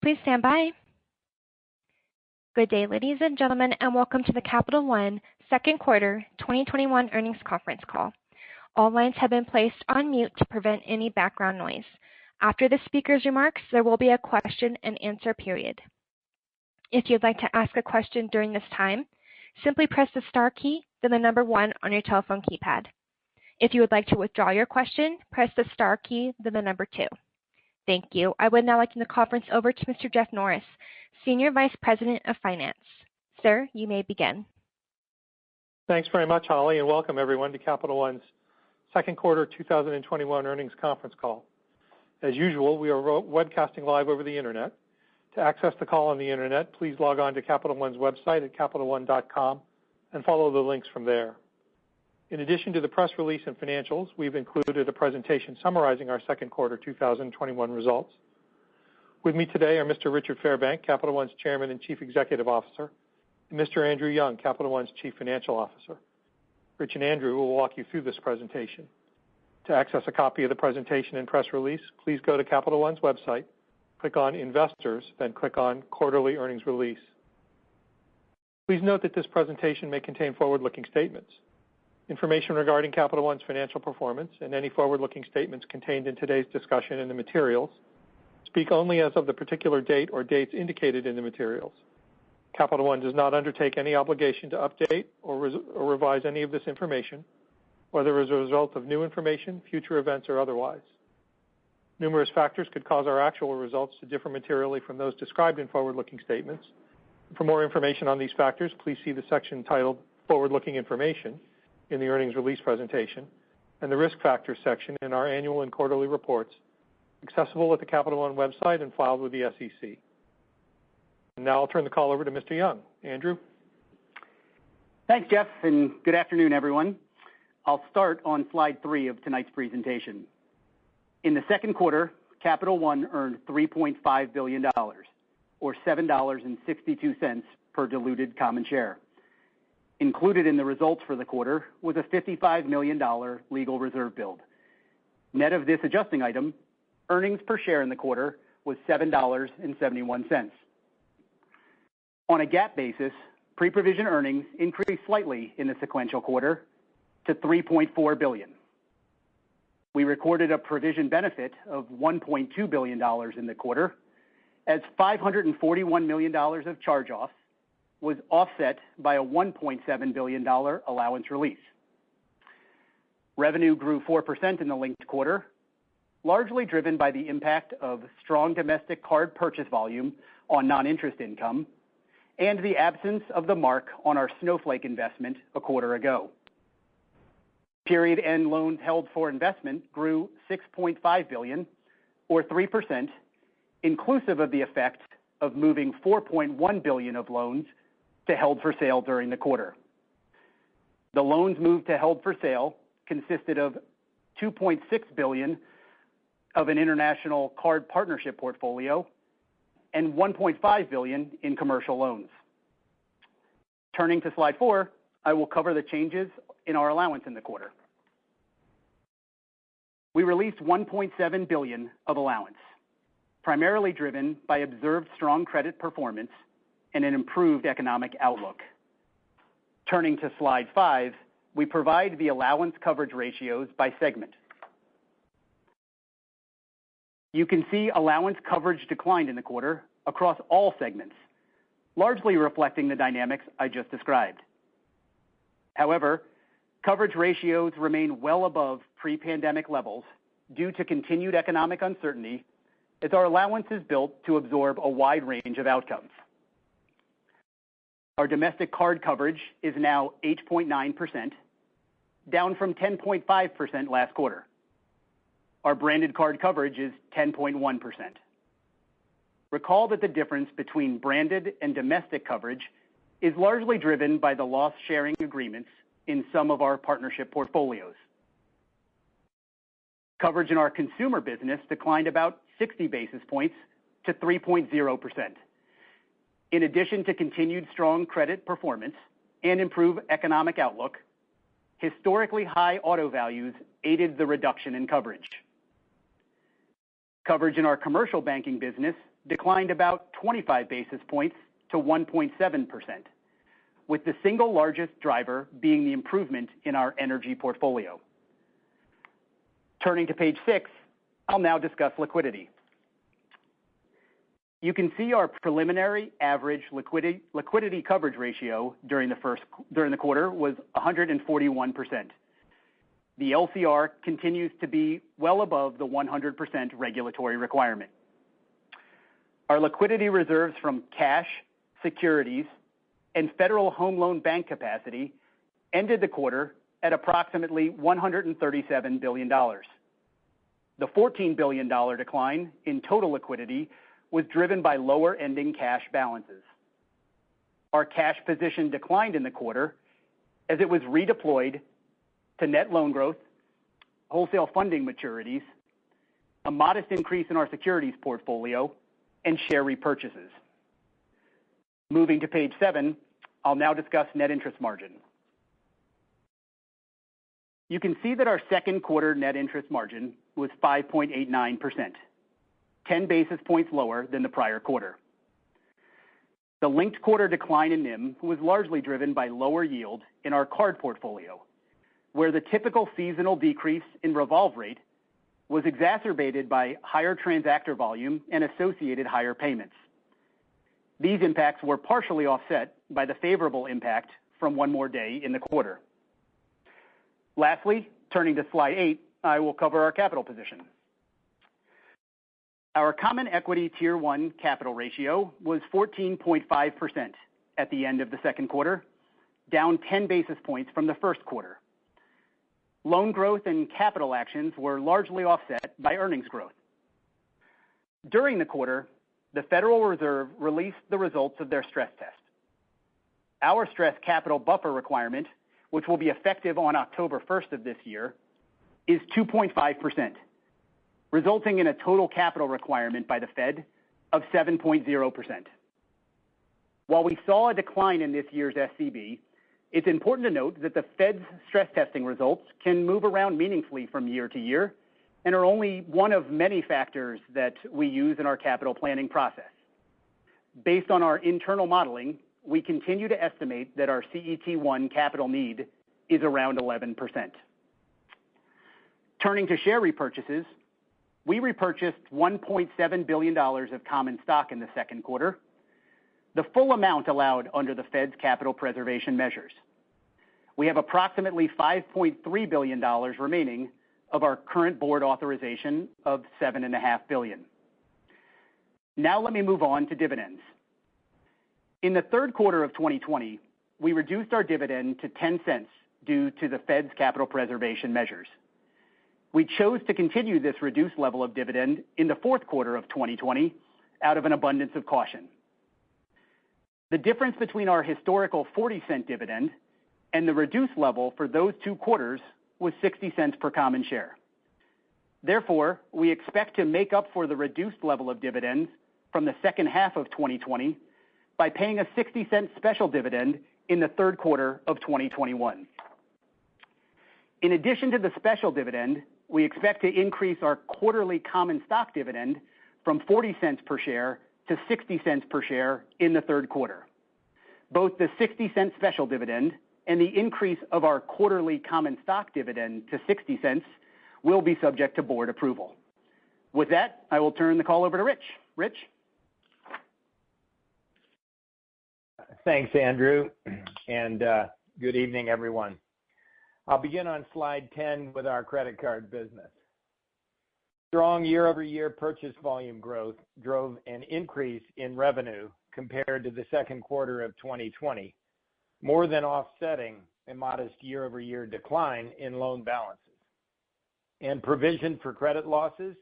Please stand by. Good day, ladies and gentlemen, and welcome to the Capital One second quarter 2021 earnings conference call. All lines have been placed on mute to prevent any background noise. After the speaker's remarks, there will be a question and answer period. If you'd like to ask a question during this time, simply press the star key, then the number 1 on your telephone keypad. If you would like to withdraw your question, press the star key, then the number 2. Thank you. I would now like to turn the conference over to Mr. Jeff Norris, Senior Vice President of Finance. Sir, you may begin. Thanks very much, Holly, and welcome everyone to Capital One's second quarter 2021 earnings conference call. As usual, we are webcasting live over the internet. To access the call on the internet, please log on to Capital One's website at CapitalOne.com and follow the links from there. In addition to the press release and financials, we've included a presentation summarizing our second quarter 2021 results. With me today are Mr. Richard Fairbank, Capital One's Chairman and Chief Executive Officer, and Mr. Andrew Young, Capital One's Chief Financial Officer. Rich and Andrew will walk you through this presentation. To access a copy of the presentation and press release, please go to Capital One's website, click on Investors, then click on Quarterly Earnings Release. Please note that this presentation may contain forward-looking statements. Information regarding Capital One's financial performance and any forward-looking statements contained in today's discussion in the materials speak only as of the particular date or dates indicated in the materials. Capital One does not undertake any obligation to update or revise any of this information, whether as a result of new information, future events, or otherwise. Numerous factors could cause our actual results to differ materially from those described in forward-looking statements. For more information on these factors, please see the section titled Forward-Looking Information in the earnings release presentation and the Risk Factors section in our annual and quarterly reports, accessible at the Capital One website and filed with the SEC. And now I'll turn the call over to Mr. Young. Andrew? Thanks, Jeff, and good afternoon, everyone. I'll start on slide 3 of tonight's presentation. In the second quarter, Capital One earned $3.5 billion, or $7.62 per diluted common share. Included in the results for the quarter was a $55 million legal reserve build. Net of this adjusting item, earnings per share in the quarter was $7.71. On a GAAP basis, pre-provision earnings increased slightly in the sequential quarter to $3.4 billion. We recorded a provision benefit of $1.2 billion in the quarter, as $541 million of charge-offs was offset by a $1.7 billion allowance release. Revenue grew 4% in the linked quarter, largely driven by the impact of strong domestic card purchase volume on non-interest income and the absence of the mark on our Snowflake investment a quarter ago. Period-end loans held for investment grew $6.5 billion, or 3%, inclusive of the effect of moving $4.1 billion of loans to held for sale during the quarter. The loans moved to held for sale consisted of $2.6 billion of an international card partnership portfolio and $1.5 billion in commercial loans. Turning to slide 4, I will cover the changes in our allowance in the quarter. We released $1.7 billion of allowance, primarily driven by observed strong credit performance and an improved economic outlook. Turning to slide 5, we provide the allowance coverage ratios by segment. You can see allowance coverage declined in the quarter across all segments, largely reflecting the dynamics I just described. However, coverage ratios remain well above pre-pandemic levels due to continued economic uncertainty, as our allowance is built to absorb a wide range of outcomes. Our domestic card coverage is now 8.9%, down from 10.5% last quarter. Our branded card coverage is 10.1%. Recall that the difference between branded and domestic coverage is largely driven by the loss-sharing agreements in some of our partnership portfolios. Coverage in our consumer business declined about 60 basis points to 3.0%. In addition to continued strong credit performance and improved economic outlook, historically high auto values aided the reduction in coverage. Coverage in our commercial banking business declined about 25 basis points to 1.7%, with the single largest driver being the improvement in our energy portfolio. Turning to page 6, I'll now discuss liquidity. You can see our preliminary average liquidity coverage ratio during the quarter was 141%. The LCR continues to be well above the 100% regulatory requirement. Our liquidity reserves from cash, securities, and Federal Home Loan Bank capacity ended the quarter at approximately $137 billion. The $14 billion decline in total liquidity was driven by lower ending cash balances. Our cash position declined in the quarter as it was redeployed to net loan growth, wholesale funding maturities, a modest increase in our securities portfolio, and share repurchases. Moving to page 7, I'll now discuss net interest margin. You can see that our second quarter net interest margin was 5.89%, 10 basis points lower than the prior quarter. The linked quarter decline in NIM was largely driven by lower yield in our card portfolio, where the typical seasonal decrease in revolve rate was exacerbated by higher transactor volume and associated higher payments. These impacts were partially offset by the favorable impact from one more day in the quarter. Lastly, turning to slide 8, I will cover our capital position. Our Common Equity Tier 1 capital ratio was 14.5% at the end of the second quarter, down 10 basis points from the first quarter. Loan growth and capital actions were largely offset by earnings growth. During the quarter, the Federal Reserve released the results of their stress test. Our stress capital buffer requirement, which will be effective on October 1st of this year, is 2.5%, resulting in a total capital requirement by the Fed of 7.0%. While we saw a decline in this year's SCB, it's important to note that the Fed's stress testing results can move around meaningfully from year to year and are only one of many factors that we use in our capital planning process. Based on our internal modeling, we continue to estimate that our CET1 capital need is around 11%. Turning to share repurchases, we repurchased $1.7 billion of common stock in the second quarter, the full amount allowed under the Fed's capital preservation measures. We have approximately $5.3 billion remaining of our current board authorization of $7.5 billion. Now let me move on to dividends. In the third quarter of 2020, we reduced our dividend to 10 cents due to the Fed's capital preservation measures. We chose to continue this reduced level of dividend in the fourth quarter of 2020 out of an abundance of caution. The difference between our historical 40-cent dividend and the reduced level for those two quarters was 60 cents per common share. Therefore, we expect to make up for the reduced level of dividends from the second half of 2020 by paying a 60-cent special dividend in the third quarter of 2021. In addition to the special dividend, we expect to increase our quarterly common stock dividend from 40 cents per share to 60 cents per share in the third quarter. Both the 60-cent special dividend and the increase of our quarterly common stock dividend to 60 cents will be subject to board approval. With that, I will turn the call over to Rich. Rich? Thanks, Andrew, and good evening, everyone. I'll begin on slide 10 with our credit card business. Strong year-over-year purchase volume growth drove an increase in revenue compared to the second quarter of 2020, more than offsetting a modest year-over-year decline in loan balances. And provision for credit losses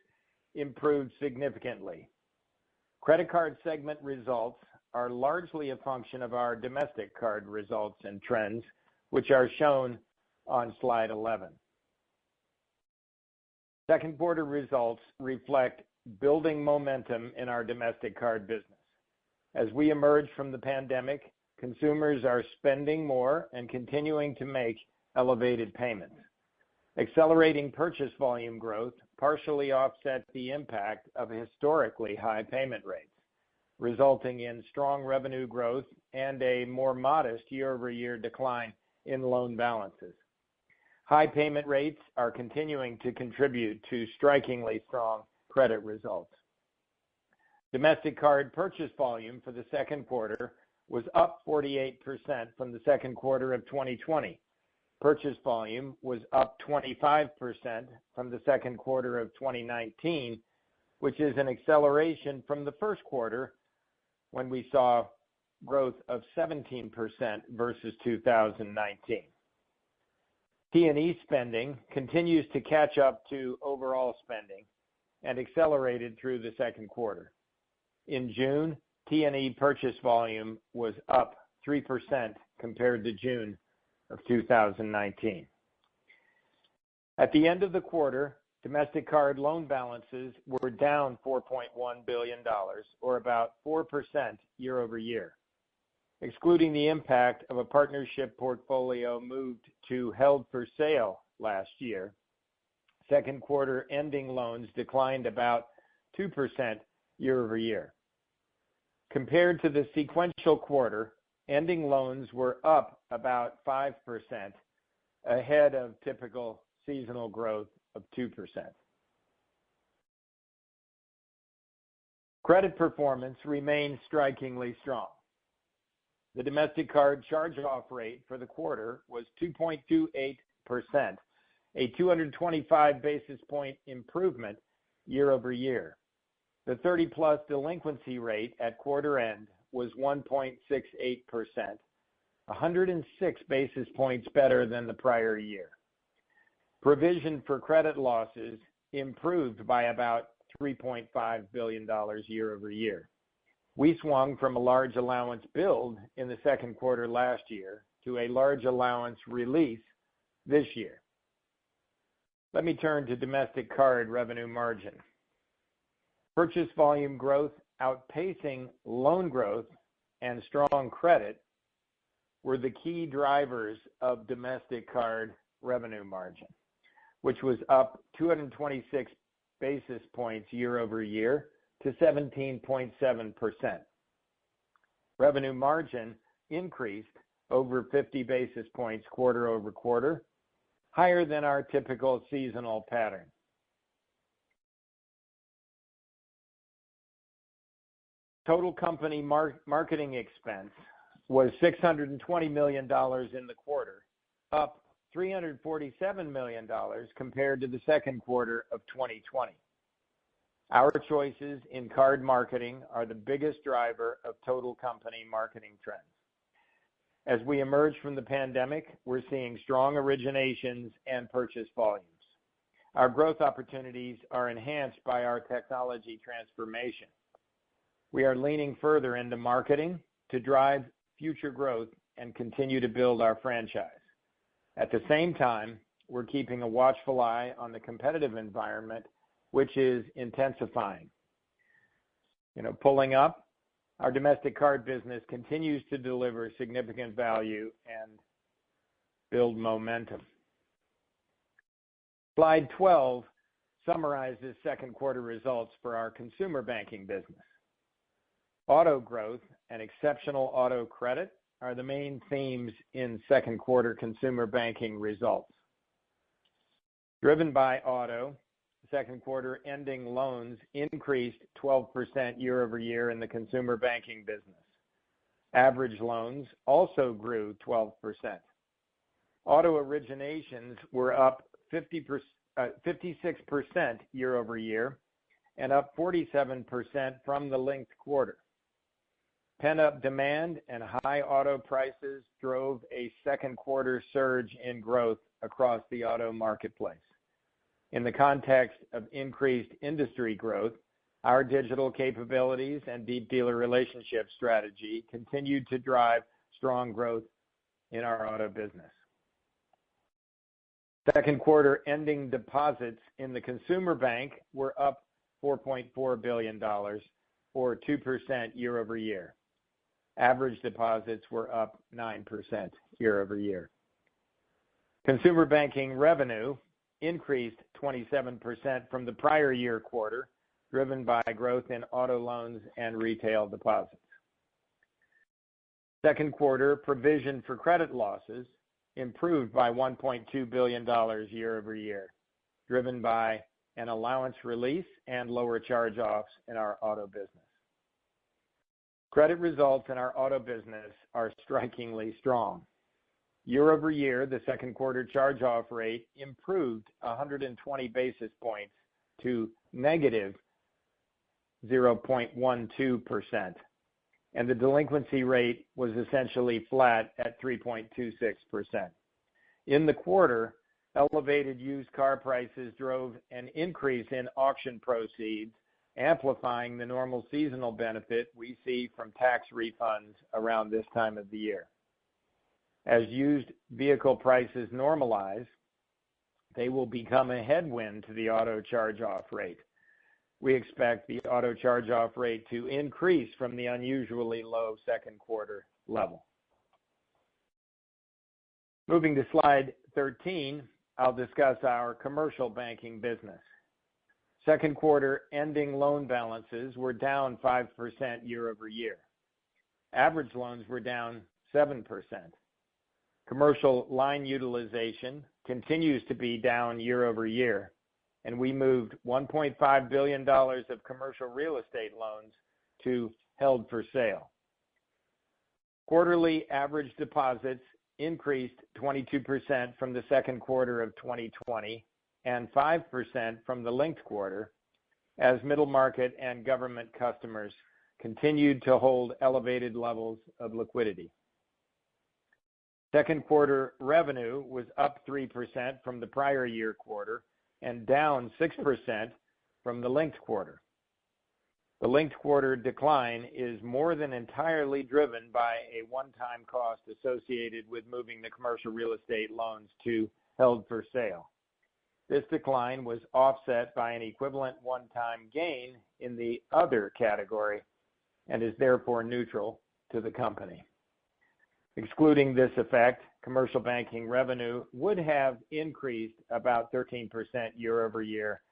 improved significantly. Credit card segment results are largely a function of our domestic card results and trends, which are shown on slide 11. Second quarter results reflect building momentum in our domestic card business. As we emerge from the pandemic, consumers are spending more and continuing to make elevated payments. Accelerating purchase volume growth partially offsets the impact of historically high payment rates. resulting in strong revenue growth and a more modest year-over-year decline in loan balances. High payment rates are continuing to contribute to strikingly strong credit results. Domestic card purchase volume for the second quarter was up 48% from the second quarter of 2020. Purchase volume was up 25% from the second quarter of 2019, which is an acceleration from the first quarter when we saw growth of 17% versus 2019. T&E spending continues to catch up to overall spending and accelerated through the second quarter. In June, T&E purchase volume was up 3% compared to June of 2019. At the end of the quarter, domestic card loan balances were down $4.1 billion, or about 4% year over year. Excluding the impact of a partnership portfolio moved to held for sale last year, second quarter ending loans declined about 2% year over year. Compared to the sequential quarter, ending loans were up about 5%, ahead of typical seasonal growth of 2%. Credit performance remains strikingly strong. The domestic card charge-off rate for the quarter was 2.28%, a 225 basis point improvement year over year. The 30-plus delinquency rate at quarter end was 1.68%, 106 basis points better than the prior year. Provision for credit losses improved by about $3.5 billion year over year. We swung from a large allowance build in the second quarter last year to a large allowance release this year. Let me turn to domestic card revenue margin. Purchase volume growth outpacing loan growth and strong credit were the key drivers of domestic card revenue margin, which was up 226 basis points year over year to 17.7%. Revenue margin increased over 50 basis points quarter over quarter, higher than our typical seasonal pattern. Total company marketing expense was $620 million in the quarter, up $347 million compared to the second quarter of 2020. Our choices in card marketing are the biggest driver of total company marketing trends. As we emerge from the pandemic, we're seeing strong originations and purchase volumes. Our growth opportunities are enhanced by our technology transformation. We are leaning further into marketing to drive future growth and continue to build our franchise. At the same time, we're keeping a watchful eye on the competitive environment, which is intensifying. Pulling up, our domestic card business continues to deliver significant value and build momentum. Slide 12 summarizes second quarter results for our consumer banking business. Auto growth and exceptional auto credit are the main themes in second quarter consumer banking results. Driven by auto, second quarter ending loans increased 12% year over year in the consumer banking business. Average loans also grew 12%. Auto originations were up 56% year over year and up 47% from the linked quarter. Pent-up demand and high auto prices drove a second quarter surge in growth across the auto marketplace. In the context of increased industry growth, our digital capabilities and deep dealer relationship strategy continued to drive strong growth in our auto business. Second quarter ending deposits in the consumer bank were up $4.4 billion, or 2% year over year. Average deposits were up 9% year over year. Consumer banking revenue increased 27% from the prior year quarter, driven by growth in auto loans and retail deposits. Second quarter provision for credit losses improved by $1.2 billion year over year, driven by an allowance release and lower charge-offs in our auto business. Credit results in our auto business are strikingly strong. Year over year, the second quarter charge-off rate improved 120 basis points to negative 0.12%, and the delinquency rate was essentially flat at 3.26%. In the quarter, elevated used car prices drove an increase in auction proceeds, amplifying the normal seasonal benefit we see from tax refunds around this time of the year. As used vehicle prices normalize, they will become a headwind to the auto charge-off rate. We expect the auto charge-off rate to increase from the unusually low second quarter level. Moving to slide 13, I'll discuss our commercial banking business. Second quarter ending loan balances were down 5% year over year. Average loans were down 7%. Commercial line utilization continues to be down year over year, and we moved $1.5 billion of commercial real estate loans to held for sale. Quarterly average deposits increased 22% from the second quarter of 2020 and 5% from the linked quarter as middle market and government customers continued to hold elevated levels of liquidity. Second quarter revenue was up 3% from the prior year quarter and down 6% from the linked quarter. The linked quarter decline is more than entirely driven by a one-time cost associated with moving the commercial real estate loans to held for sale. This decline was offset by an equivalent one-time gain in the other category and is therefore neutral to the company. Excluding this effect, commercial banking revenue would have increased about 13% year over year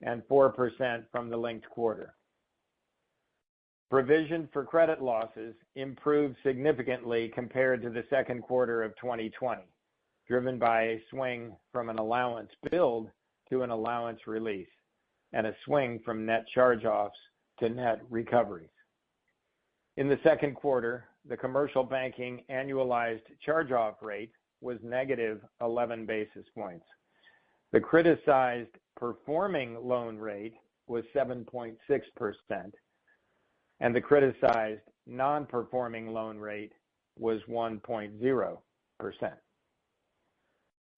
and 4% from the linked quarter. Provision for credit losses improved significantly compared to the second quarter of 2020, driven by a swing from an allowance build to an allowance release and a swing from net charge-offs to net recoveries. In the second quarter, the commercial banking annualized charge-off rate was negative 11 basis points. The criticized performing loan rate was 7.6%, and the criticized non-performing loan rate was 1.0%.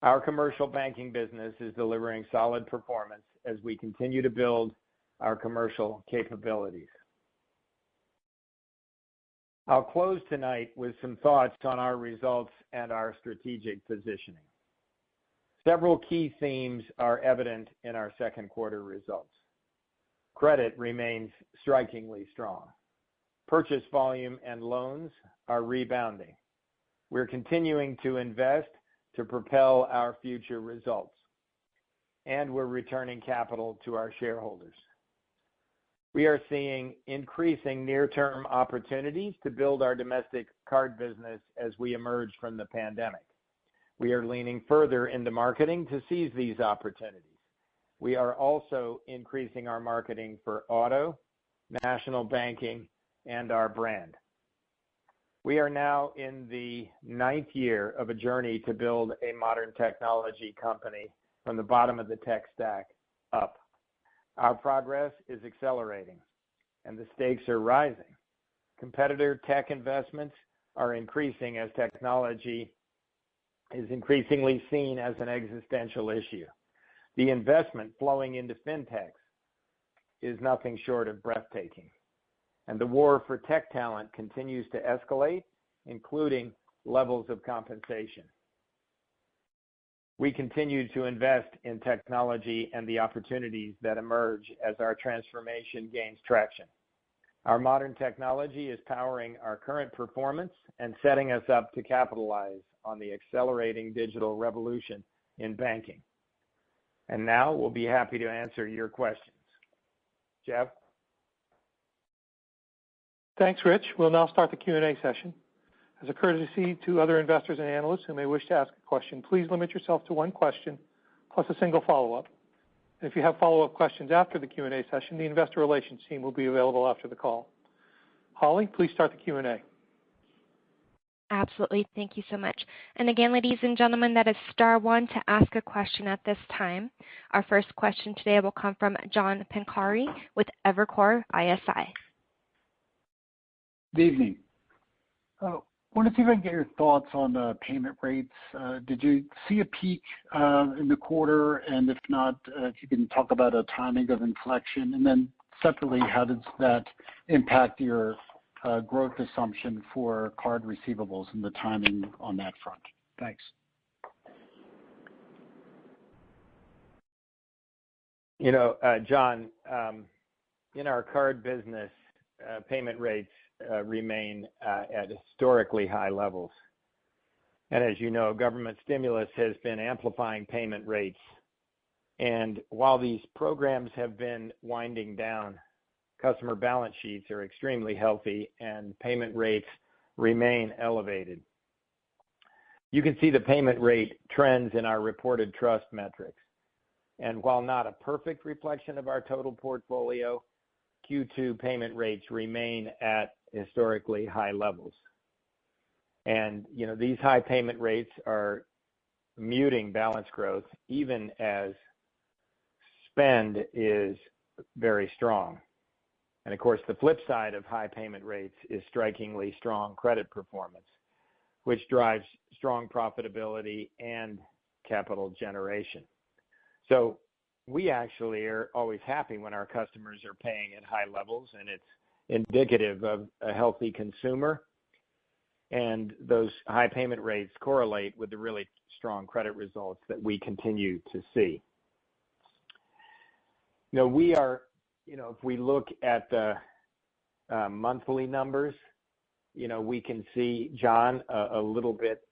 Our commercial banking business is delivering solid performance as we continue to build our commercial capabilities. I'll close tonight with some thoughts on our results and our strategic positioning. Several key themes are evident in our second quarter results. Credit remains strikingly strong. Purchase volume and loans are rebounding. We're continuing to invest to propel our future results, and we're returning capital to our shareholders. We are seeing increasing near-term opportunities to build our domestic card business as we emerge from the pandemic. We are leaning further into marketing to seize these opportunities. We are also increasing our marketing for auto, national banking, and our brand. We are now in the 9th year of a journey to build a modern technology company from the bottom of the tech stack up. Our progress is accelerating, and the stakes are rising. Competitor tech investments are increasing as technology is increasingly seen as an existential issue. The investment flowing into fintechs is nothing short of breathtaking, and the war for tech talent continues to escalate, including levels of compensation. We continue to invest in technology and the opportunities that emerge as our transformation gains traction. Our modern technology is powering our current performance and setting us up to capitalize on the accelerating digital revolution in banking. And now we'll be happy to answer your questions. Jeff? Thanks, Rich. We'll now start the Q&A session. As a courtesy to other investors and analysts who may wish to ask a question, please limit yourself to one question plus a single follow-up. And if you have follow-up questions after the Q&A session, the investor relations team will be available after the call. Holly, please start the Q&A. Absolutely. Thank you so much. And again, ladies and gentlemen, that is star one to ask a question at this time. Our first question today will come from John Pancari with Evercore ISI. Good evening. I want to see if I can get your thoughts on payment rates. Did you see a peak in the quarter? And if not, if you can talk about a timing of inflection. And then separately, how does that impact your growth assumption for card receivables and the timing on that front? Thanks. John, in our card business, payment rates remain at historically high levels. And as you know, government stimulus has been amplifying payment rates. And while these programs have been winding down, customer balance sheets are extremely healthy and payment rates remain elevated. You can see the payment rate trends in our reported trust metrics. And while not a perfect reflection of our total portfolio, Q2 payment rates remain at historically high levels. And, these high payment rates are muting balance growth even as spend is very strong. And of course, the flip side of high payment rates is strikingly strong credit performance, which drives strong profitability and capital generation. So we actually are always happy when our customers are paying at high levels, and it's indicative of a healthy consumer. And those high payment rates correlate with the really strong credit results that we continue to see. We are, if we look at the monthly numbers, we can see, John, a little bit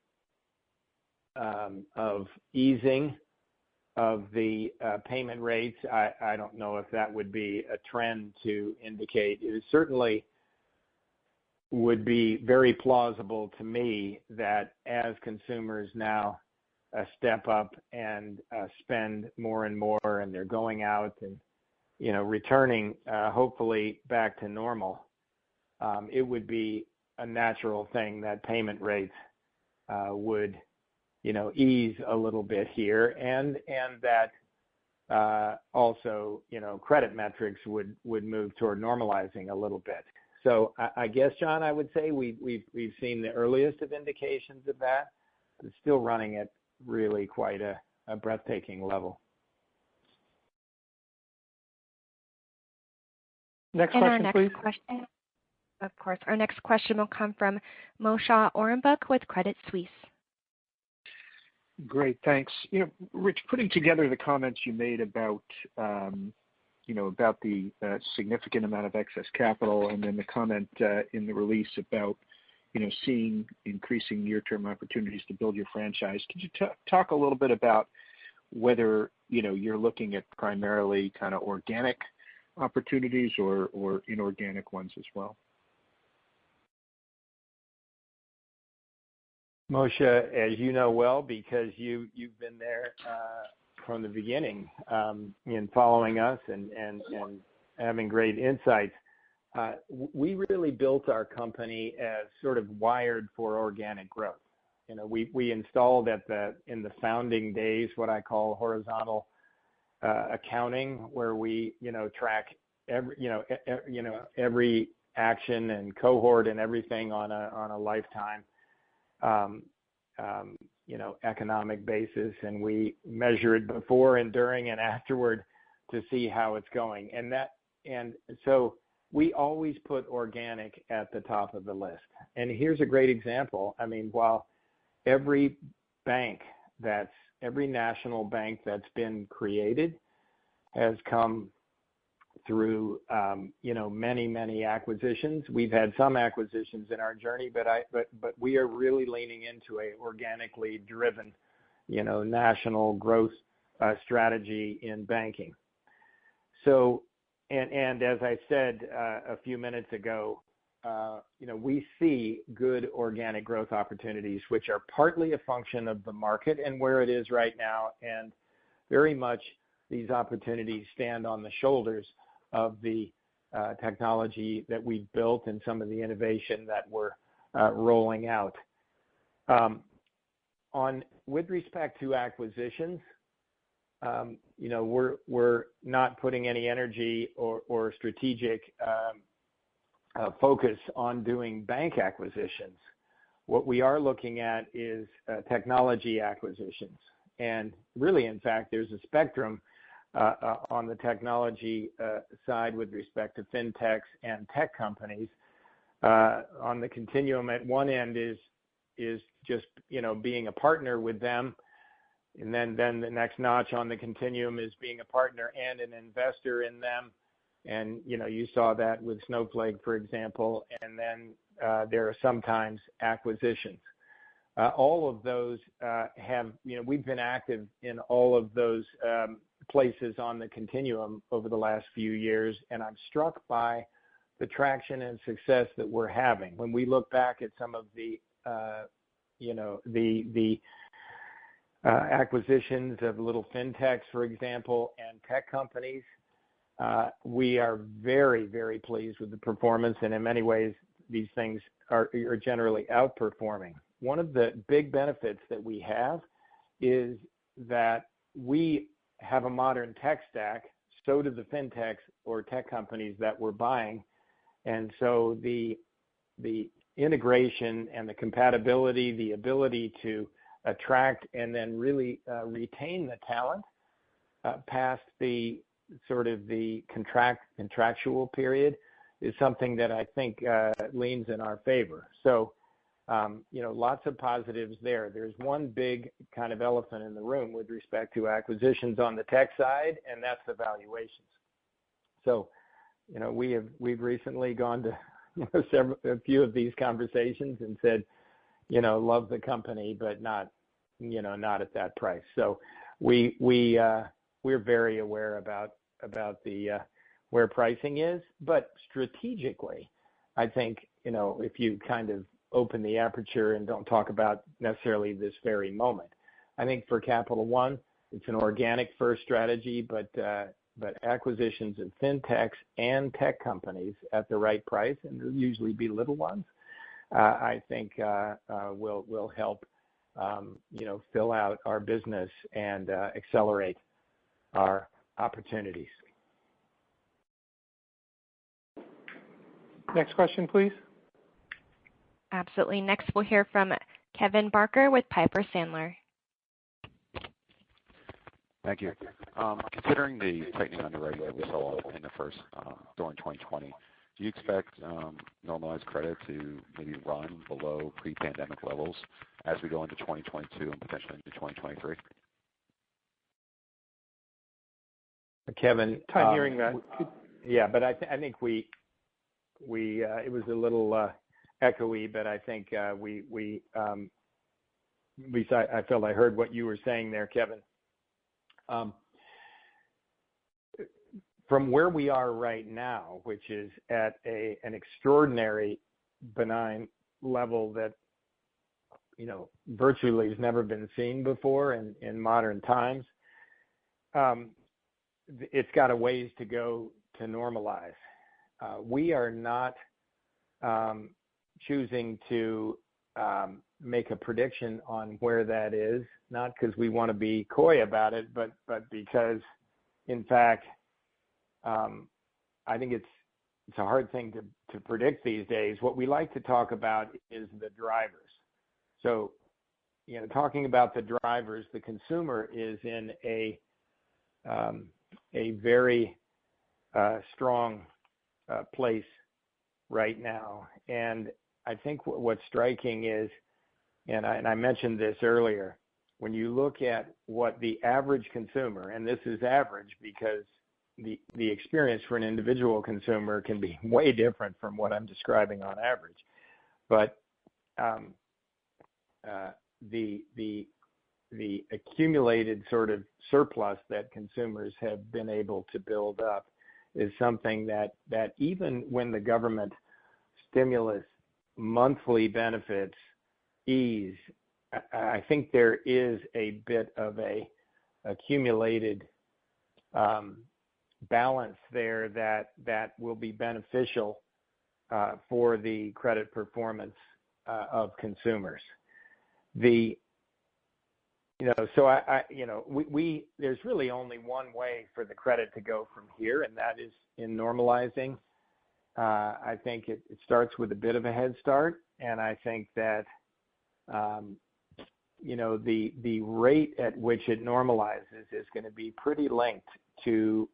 of easing of the payment rates. I don't know if that would be a trend to indicate. It certainly would be very plausible to me that as consumers now step up and spend more and more, and they're going out and returning hopefully back to normal, it would be a natural thing that payment rates would ease a little bit here, and that also credit metrics would move toward normalizing a little bit. So I guess, John, I would say we've seen the earliest of indications of that. It's still running at really quite a breathtaking level. Next question, please. Of course. Our next question will come from Moshe Orenbuch with Credit Suisse. Great, thanks. Rich, putting together the comments you made about the significant amount of excess capital, and then the comment in the release about seeing increasing near-term opportunities to build your franchise. Could you talk a little bit about whether you're looking at primarily kind of organic opportunities or inorganic ones as well? Moshe, as you know well, because you've been there from the beginning in following us and having great insights, we really built our company as sort of wired for organic growth. We installed in the founding days what I call horizontal accounting, where we track every action and cohort and everything on a lifetime economic basis, and we measure it before and during and afterward to see how it's going. And so we always put organic at the top of the list. And here's a great example. I mean, while every national bank that's been created has come through many acquisitions. We've had some acquisitions in our journey, but we are really leaning into a organically driven national growth strategy in banking. So, And as I said a few minutes ago, we see good organic growth opportunities, which are partly a function of the market and where it is right now, and very much these opportunities stand on the shoulders of the technology that we've built and some of the innovation that we're rolling out. With respect to acquisitions, we're not putting any energy or strategic focus on doing bank acquisitions. What we are looking at is technology acquisitions. And really, in fact, there's a spectrum on the technology side with respect to fintechs and tech companies. On the continuum, at one end is just being a partner with them, and then the next notch on the continuum is being a partner and an investor in them. And you saw that with Snowflake, for example. And then there are sometimes acquisitions. All of those we've been active in all of those places on the continuum over the last few years, and I'm struck by the traction and success that we're having. When we look back at some of the acquisitions of little fintechs, for example, and tech companies, we are very, very pleased with the performance, and in many ways, these things are generally outperforming. One of the big benefits that we have is that we have a modern tech stack, so do the fintechs or tech companies that we're buying, and so the integration and the compatibility, the ability to attract and then really retain the talent past the sort of the contractual period is something that I think leans in our favor. So, lots of positives there. There's one big kind of elephant in the room with respect to acquisitions on the tech side, and that's the valuations. So, we've recently gone to a few of these conversations and said, love the company, but not at that price. So we're very aware about the where pricing is, but strategically, I think if you kind of open the aperture and don't talk about necessarily this very moment, I think for Capital One, it's an organic first strategy, but acquisitions of fintechs and tech companies at the right price, and they'll usually be little ones, I think will help fill out our business and accelerate our opportunities. Next question, please. Absolutely. Next, we'll hear from Kevin Barker with Piper Sandler. Thank you. Considering the tightening underwriting that we saw in the first during 2020, do you expect normalized credit to maybe run below pre-pandemic levels as we go into 2022 and potentially into 2023? Kevin, I'm hearing that. Yeah, but I think we it was a little echoey, but I think at least I felt I heard what you were saying there, Kevin. From where we are right now, which is at an extraordinary benign level that virtually has never been seen before in modern times, it's got a ways to go to normalize. We are not choosing to make a prediction on where that is, not because we want to be coy about it, but because, in fact, I think it's a hard thing to predict these days. What we like to talk about is the drivers. So, talking about the drivers, the consumer is in a very strong place right now, and I think what's striking is, and I mentioned this earlier, when you look at what the average consumer, and this is average because the experience for an individual consumer can be way different from what I'm describing on average, but the accumulated sort of surplus that consumers have been able to build up is something that even when the government stimulus monthly benefits ease, I think there is a bit of a accumulated balance there that will be beneficial for the credit performance of consumers. There's really only one way for the credit to go from here, and that is in normalizing. I think it starts with a bit of a head start, and I think that the rate at which it normalizes is going to be pretty linked to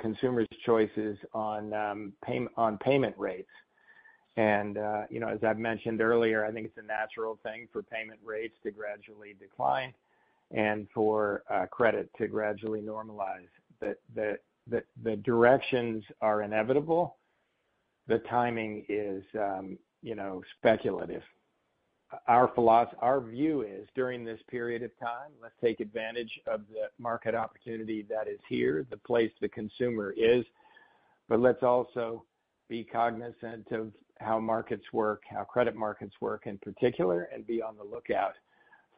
consumers' choices on payment rates. And as I've mentioned earlier, I think it's a natural thing for payment rates to gradually decline and for credit to gradually normalize. The directions are inevitable. The timing is, speculative. Our view is during this period of time, let's take advantage of the market opportunity that is here, the place the consumer is, but let's also be cognizant of how markets work, how credit markets work in particular, and be on the lookout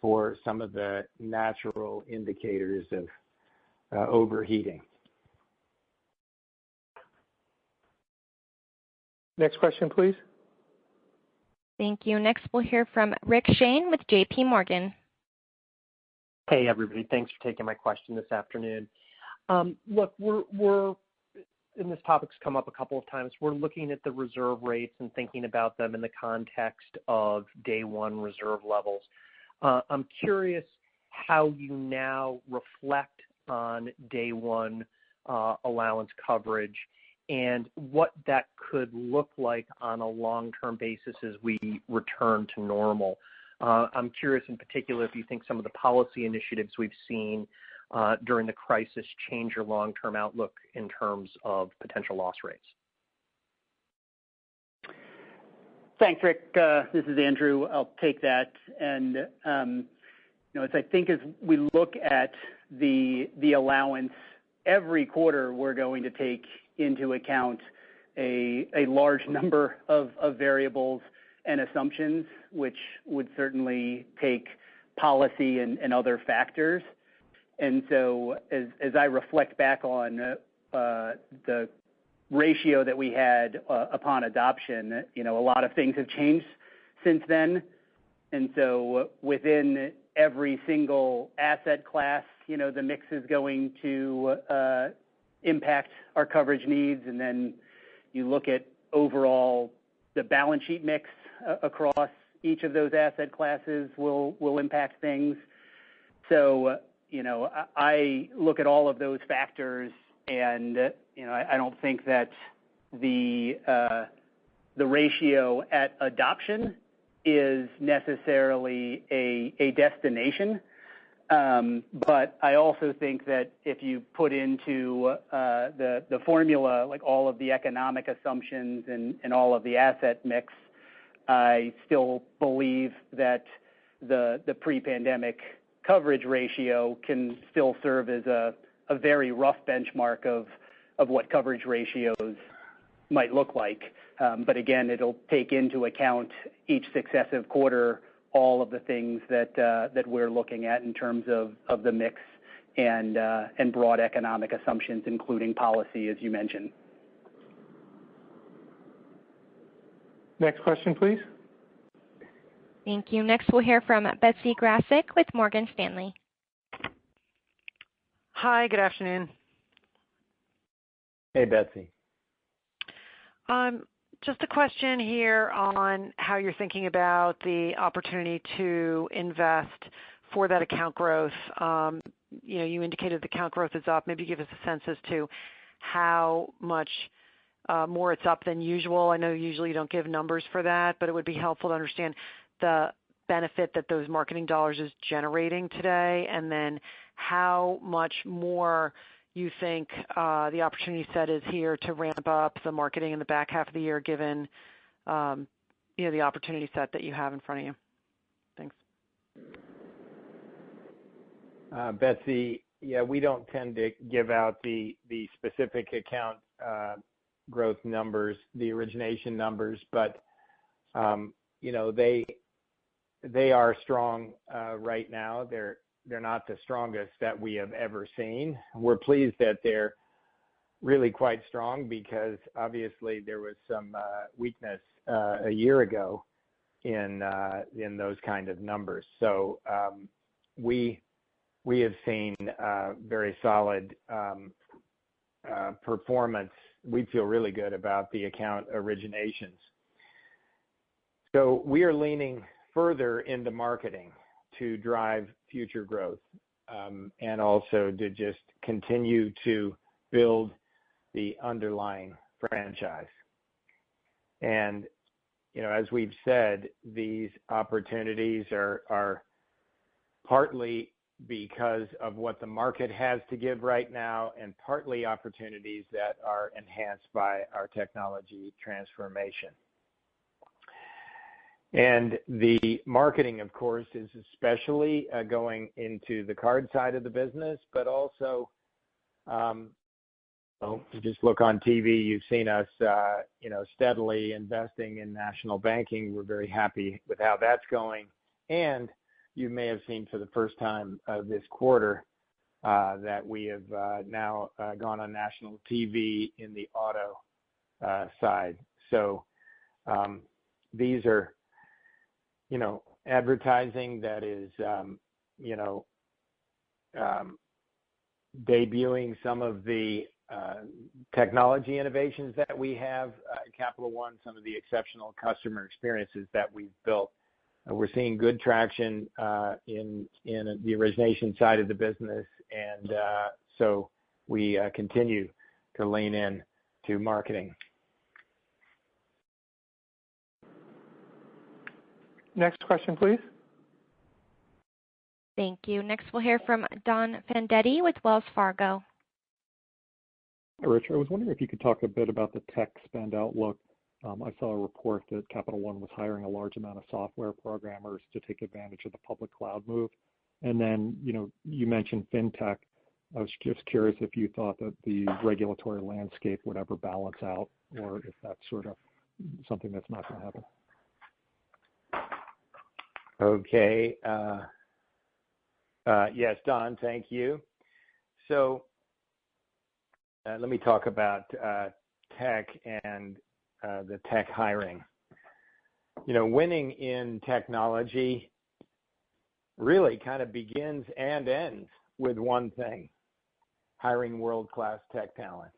for some of the natural indicators of overheating. Next question, please. Thank you. Next, we'll hear from Rick Shane with J.P. Morgan. Hey, everybody. Thanks for taking my question this afternoon. Look, and this topic's come up a couple of times. We're looking at the reserve rates and thinking about them in the context of day one reserve levels. I'm curious how you now reflect on day one allowance coverage and what that could look like on a long-term basis as we return to normal. I'm curious in particular if you think some of the policy initiatives we've seen during the crisis change your long-term outlook in terms of potential loss rates. Thanks, Rick. This is Andrew. I'll take that. And as we look at the allowance, every quarter we're going to take into account a large number of variables and assumptions, which would certainly take policy and other factors. And so as I reflect back on the ratio that we had upon adoption, a lot of things have changed since then. And so within every single asset class, the mix is going to impact our coverage needs. And then you look at overall the balance sheet mix across each of those asset classes will impact things. So, I look at all of those factors and, I don't think that the ratio at adoption is necessarily a destination. But I also think that if you put into the formula, like all of the economic assumptions and all of the asset mix, I still believe that the pre-pandemic coverage ratio can still serve as a very rough benchmark of what coverage ratios might look like. But again, it'll take into account each successive quarter all of the things that we're looking at in terms of the mix and broad economic assumptions, including policy, as you mentioned. Next question, please. Thank you. Next, we'll hear from Betsy Graseck with Morgan Stanley. Hi, good afternoon. Hey, Betsy. Just a question here on how you're thinking about the opportunity to invest for that account growth. You indicated the account growth is up. Maybe give us a sense as to how much more it's up than usual. I know usually you don't give numbers for that, but it would be helpful to understand the benefit that those marketing dollars is generating today, and then how much more you think the opportunity set is here to ramp up the marketing in the back half of the year, given the opportunity set that you have in front of you. Thanks. Betsy, yeah, we don't tend to give out the specific account growth numbers, the origination numbers, but they are strong right now. They're not the strongest that we have ever seen. We're pleased that they're really quite strong because obviously there was some weakness a year ago in those kind of numbers. So we have seen very solid performance. We feel really good about the account originations. So we are leaning further into marketing to drive future growth and also to just continue to build the underlying franchise. And, as we've said, these opportunities are partly because of what the market has to give right now and partly opportunities that are enhanced by our technology transformation. And the marketing, of course, is especially going into the card side of the business, but also, just look on TV. You've seen us, steadily investing in national banking. We're very happy with how that's going. And you may have seen for the first time this quarter that we have now gone on national TV in the auto side. So these are, advertising that is, debuting some of the technology innovations that we have at Capital One, some of the exceptional customer experiences that we've built. We're seeing good traction in the origination side of the business, and so we continue to lean in to marketing. Next question, please. Thank you. Next, we'll hear from Don Fandetti with Wells Fargo. Hi, Rich. I was wondering if you could talk a bit about the tech spend outlook. I saw a report that Capital One was hiring a large amount of software programmers to take advantage of the public cloud move. And then, you mentioned fintech. I was just curious if you thought that the regulatory landscape would ever balance out, or if that's sort of something that's not going to happen. Okay. Yes, Don, thank you. So let me talk about tech and the tech hiring. Winning in technology really kind of begins and ends with one thing: hiring world-class tech talent.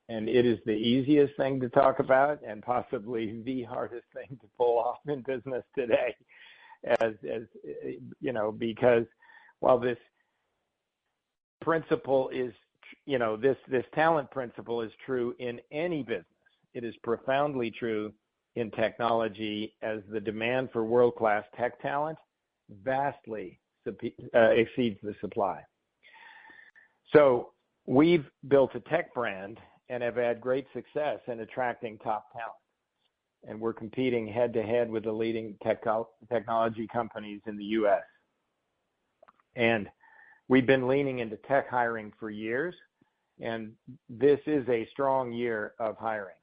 And it is the easiest thing to talk about and possibly the hardest thing to pull off in business today, as because while this principle is, this talent principle is true in any business, it is profoundly true in technology, as the demand for world-class tech talent vastly exceeds the supply. So we've built a tech brand and have had great success in attracting top talent. And we're competing head-to-head with the leading technology companies in the U.S. And we've been leaning into tech hiring for years, and this is a strong year of hiring.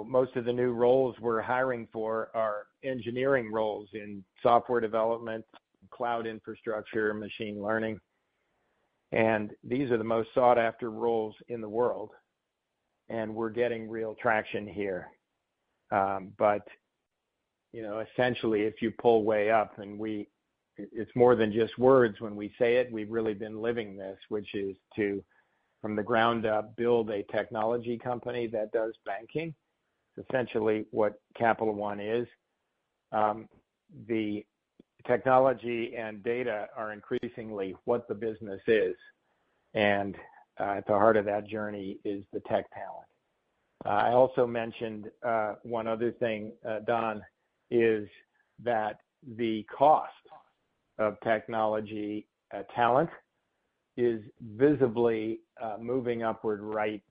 Most of the new roles we're hiring for are engineering roles in software development, cloud infrastructure, machine learning. And these are the most sought-after roles in the world. And we're getting real traction here. But essentially, if you pull way up, and it's more than just words when we say it, we've really been living this, which is to, from the ground up, build a technology company that does banking. It's essentially what Capital One is. The technology and data are increasingly what the business is. And at the heart of that journey is the tech talent. I also mentioned one other thing, Don, is that the cost of technology talent is visibly moving upward right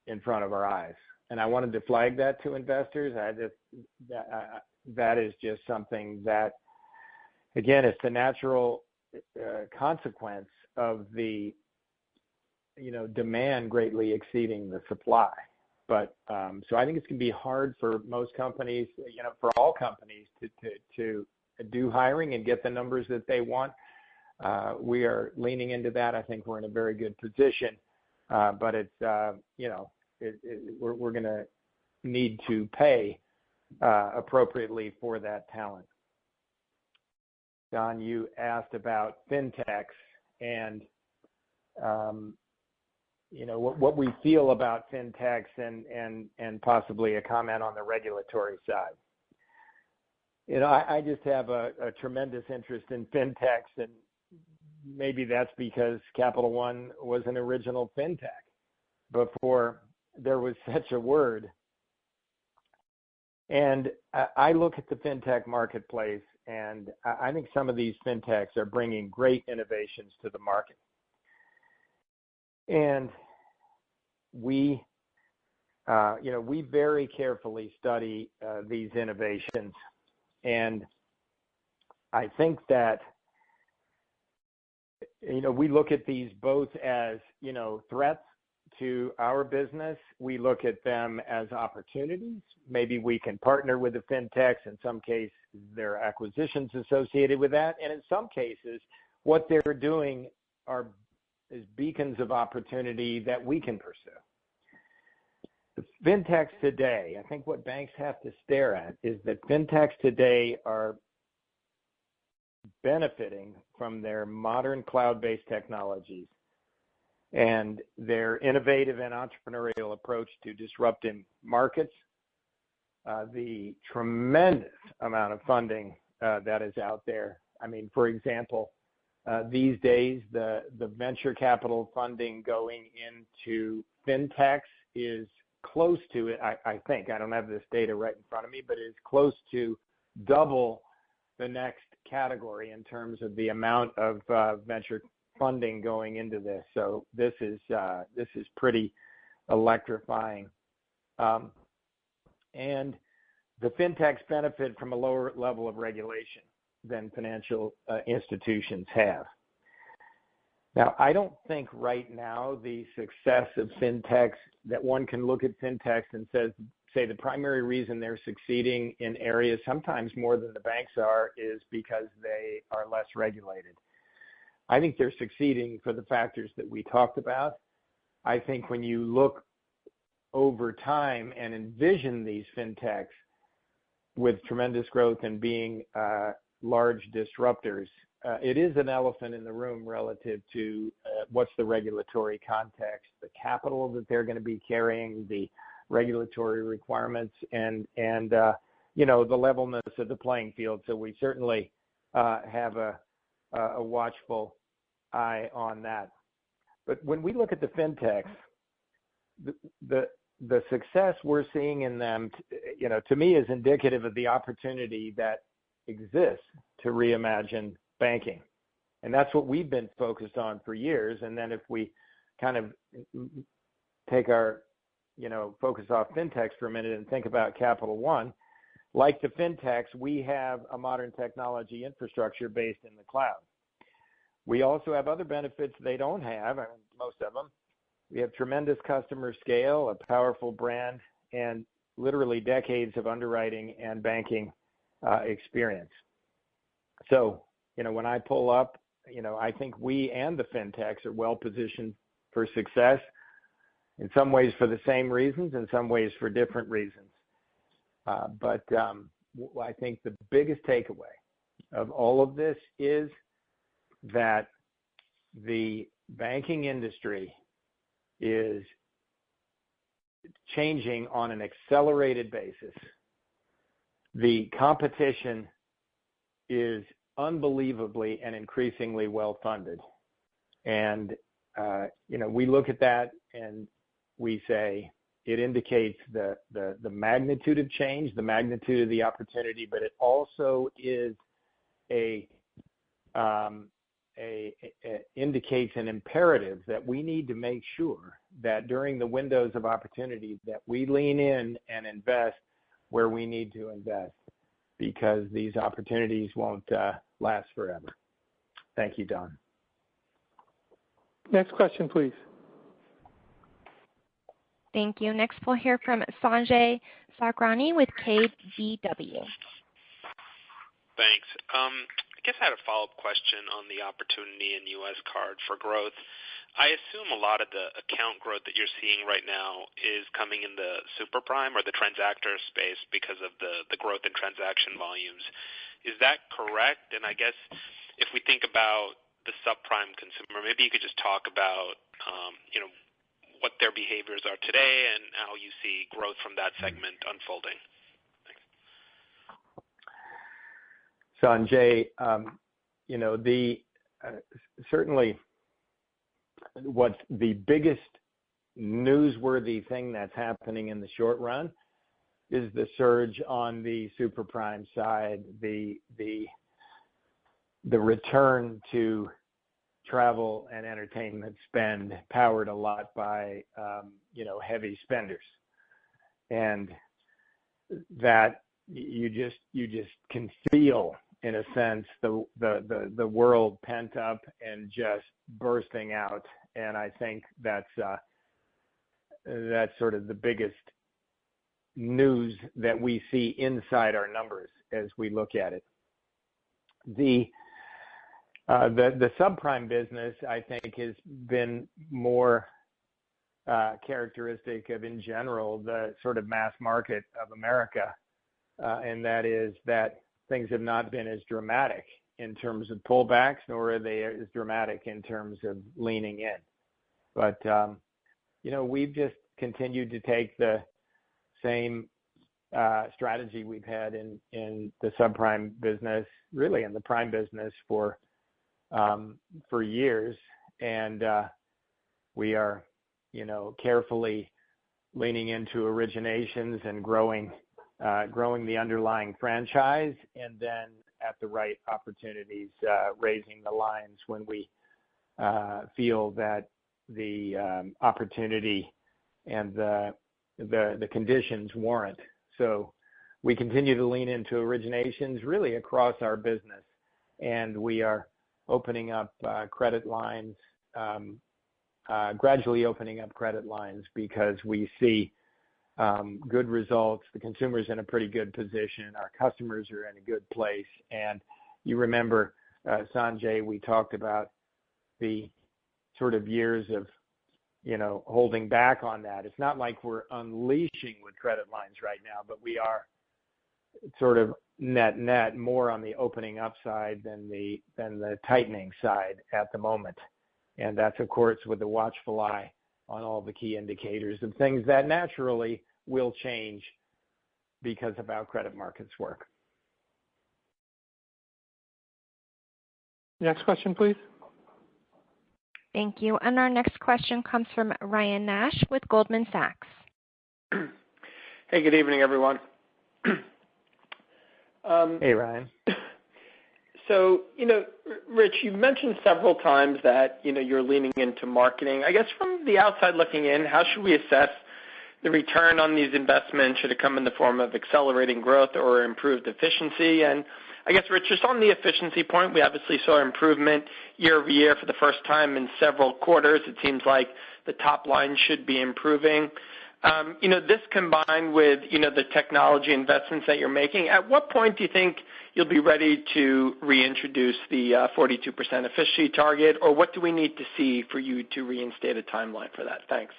in front of our eyes. And I wanted to flag that to investors. That is just something that, again, it's the natural consequence of the demand greatly exceeding the supply. But so I think it's going to be hard for most companies, for all companies to do hiring and get the numbers that they want. We are leaning into that. I think we're in a very good position, but it's we're going to need to pay appropriately for that talent. Don, you asked about fintechs and what we feel about fintechs and possibly a comment on the regulatory side. I just have a tremendous interest in fintechs, and maybe that's because Capital One was an original fintech before there was such a word. And I look at the fintech marketplace, and I think some of these fintechs are bringing great innovations to the market. And we very carefully study these innovations. And I think that, we look at these both as, threats to our business. We look at them as opportunities. Maybe we can partner with the fintechs. In some cases, there are acquisitions associated with that. And in some cases, what they're doing is beacons of opportunity that we can pursue. The fintechs today, I think what banks have to stare at is that fintechs today are benefiting from their modern cloud-based technologies and their innovative and entrepreneurial approach to disrupting markets, the tremendous amount of funding that is out there. I mean, for example, these days, the venture capital funding going into fintechs is close to it. I think, I don't have this data right in front of me, but it's close to double the next category in terms of the amount of venture funding going into this. So this is pretty electrifying. And the fintechs benefit from a lower level of regulation than financial institutions have. Now, I don't think right now the success of fintechs, that one can look at fintechs and say the primary reason they're succeeding in areas sometimes more than the banks are is because they are less regulated. I think they're succeeding for the factors that we talked about. I think when you look over time and envision these fintechs with tremendous growth and being large disruptors, it is an elephant in the room relative to what's the regulatory context, the capital that they're going to be carrying, the regulatory requirements, and the levelness of the playing field. So we certainly have a watchful eye on that. But when we look at the fintechs, the success we're seeing in them, to me is indicative of the opportunity that exists to reimagine banking. And that's what we've been focused on for years. And then if we kind of take our, focus off fintechs for a minute and think about Capital One, like the fintechs, we have a modern technology infrastructure based in the cloud. We also have other benefits they don't have, most of them. We have tremendous customer scale, a powerful brand, and literally decades of underwriting and banking experience. So, when I pull up, I think we and the fintechs are well positioned for success, in some ways for the same reasons, in some ways for different reasons. But I think the biggest takeaway of all of this is that the banking industry is changing on an accelerated basis. The competition is unbelievably and increasingly well-funded. And, we look at that and we say it indicates the magnitude of change, the magnitude of the opportunity, but it also is indicates an imperative that we need to make sure that during the windows of opportunity that we lean in and invest where we need to invest, because these opportunities won't last forever. Thank you, Don. Next question, please. Thank you. Next, we'll hear from Sanjay Sakhrani with KBW. Thanks. I guess I had a follow-up question on the opportunity in U.S. card for growth. I assume a lot of the account growth that you're seeing right now is coming in the super prime or the transactor space because of the growth in transaction volumes. Is that correct? And I guess if we think about the subprime consumer, maybe you could just talk about what their behaviors are today and how you see growth from that segment unfolding. Sanjay, certainly what's the biggest newsworthy thing that's happening in the short run is the surge on the super prime side, the return to travel and entertainment spend powered a lot by heavy spenders, and that you just can feel in a sense the world pent up and just bursting out, and I think that's sort of the biggest news that we see inside our numbers as we look at it. The subprime business, I think, has been more characteristic of, in general, the sort of mass market of America, and that is that things have not been as dramatic in terms of pullbacks, nor are they as dramatic in terms of leaning in. But, we've just continued to take the same strategy we've had in the subprime business, really in the prime business for years, and we are, carefully leaning into originations and growing the underlying franchise, and then at the right opportunities, raising the lines when we feel that the opportunity and the conditions warrant. So we continue to lean into originations really across our business, and we are opening up credit lines, gradually opening up credit lines because we see good results. The consumer's in a pretty good position. Our customers are in a good place. And you remember, Sanjay, we talked about the sort of years of, holding back on that. It's not like we're unleashing with credit lines right now, but we are sort of net more on the opening up side than the tightening side at the moment. And that's, of course, with a watchful eye on all the key indicators of things that naturally will change because of how credit markets work. Next question, please. Thank you. And our next question comes from Ryan Nash with Goldman Sachs. Hey, good evening, everyone. Hey, Ryan. So, Rich, you've mentioned several times that, you're leaning into marketing. I guess from the outside looking in, how should we assess the return on these investments? Should it come in the form of accelerating growth or improved efficiency? And I guess, Rich, just on the efficiency point, we obviously saw improvement year over year for the first time in several quarters. It seems like the top line should be improving. This combined with, the technology investments that you're making, at what point do you think you'll be ready to reintroduce the 42% efficiency target, or what do we need to see for you to reinstate a timeline for that? Thanks.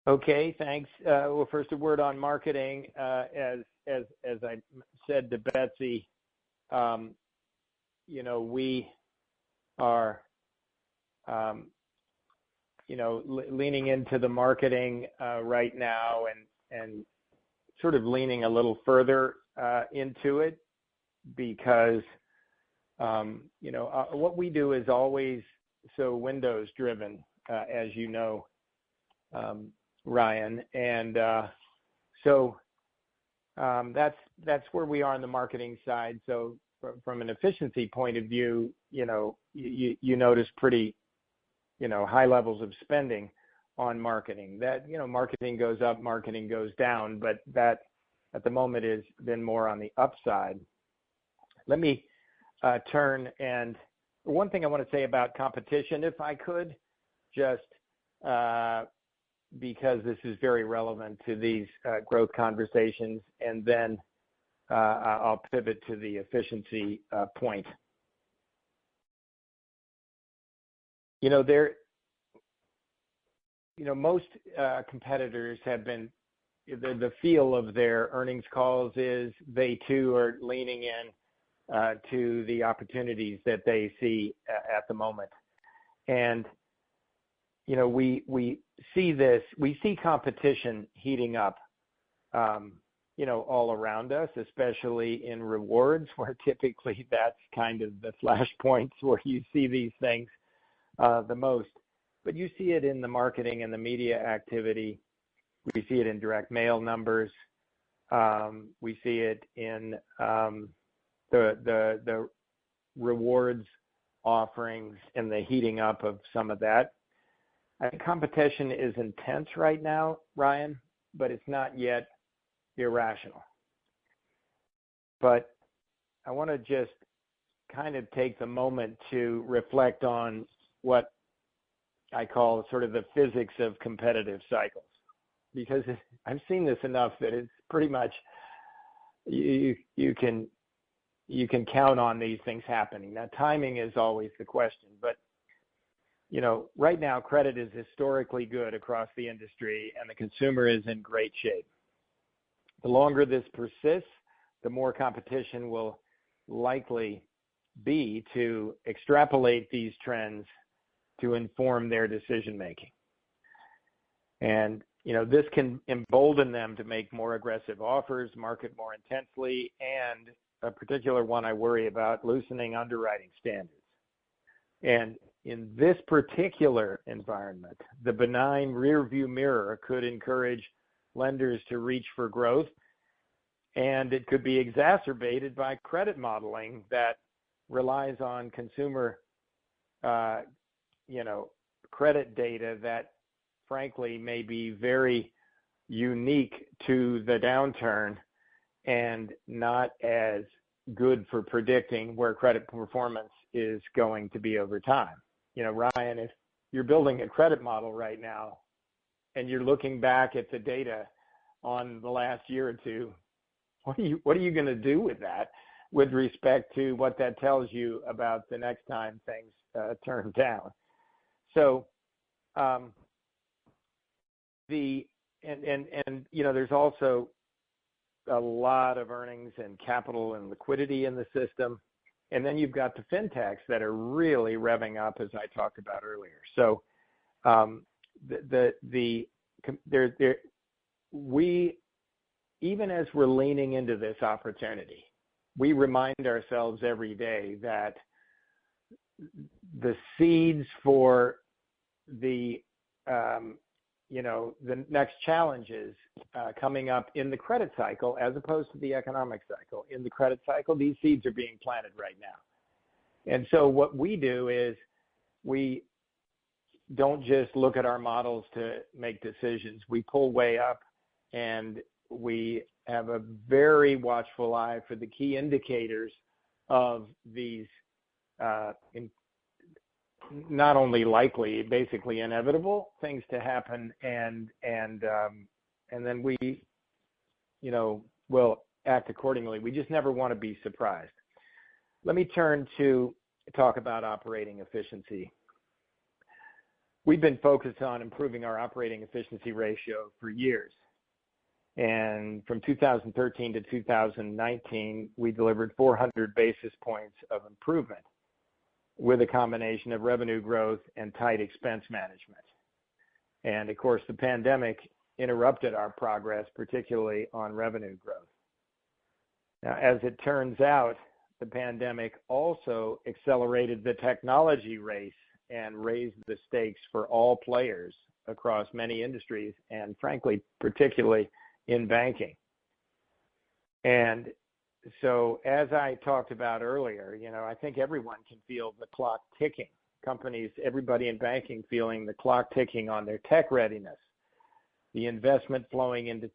Okay, thanks. Well, first a word on marketing. As I said to Betsy, we are leaning into the marketing right now and sort of leaning a little further into it because, what we do is always so Windows driven, as you know, Ryan. And so that's where we are on the marketing side. So from an efficiency point of view, you notice pretty high levels of spending on marketing. That, marketing goes up, marketing goes down, but that at the moment has been more on the upside. Let me turn, and one thing I want to say about competition, if I could, just because this is very relevant to these growth conversations, and then I'll pivot to the efficiency point. Most competitors have been, the feel of their earnings calls is they too are leaning in to the opportunities that they see at the moment. And, we see this, we see competition heating up, all around us, especially in rewards, where typically that's kind of the flashpoints where you see these things the most. But you see it in the marketing and the media activity. We see it in direct mail numbers. We see it in the rewards offerings and the heating up of some of that. I think competition is intense right now, Ryan, but it's not yet irrational. But I want to just kind of take the moment to reflect on what I call sort of the physics of competitive cycles, because I've seen this enough that it's pretty much you can count on these things happening. Now, timing is always the question, but right now credit is historically good across the industry, and the consumer is in great shape. The longer this persists, the more competition will likely be to extrapolate these trends to inform their decision making. And this can embolden them to make more aggressive offers, market more intensely, and a particular one I worry about, loosening underwriting standards. And in this particular environment, the benign rear view mirror could encourage lenders to reach for growth, and it could be exacerbated by credit modeling that relies on consumer credit data that frankly may be very unique to the downturn and not as good for predicting where credit performance is going to be over time. Ryan, if you're building a credit model right now and you're looking back at the data on the last year or two, what are you going to do with that with respect to what that tells you about the next time things turn down? So there's also a lot of earnings and capital and liquidity in the system. And then you've got the fintechs that are really revving up, as I talked about earlier. So we, even as we're leaning into this opportunity, we remind ourselves every day that the seeds for the next challenges coming up in the credit cycle, as opposed to the economic cycle. In the credit cycle, these seeds are being planted right now. And so what we do is we don't just look at our models to make decisions. We pull way up, and we have a very watchful eye for the key indicators of these not only likely, basically inevitable things to happen, and then we, will act accordingly. We just never want to be surprised. Let me turn to talk about operating efficiency. We've been focused on improving our operating efficiency ratio for years. And from 2013 to 2019, we delivered 400 basis points of improvement with a combination of revenue growth and tight expense management. And of course, the pandemic interrupted our progress, particularly on revenue growth. Now, as it turns out, the pandemic also accelerated the technology race and raised the stakes for all players across many industries, and frankly, particularly in banking. And so as I talked about earlier, I think everyone can feel the clock ticking. Companies, everybody in banking feeling the clock ticking on their tech readiness, the investment flowing into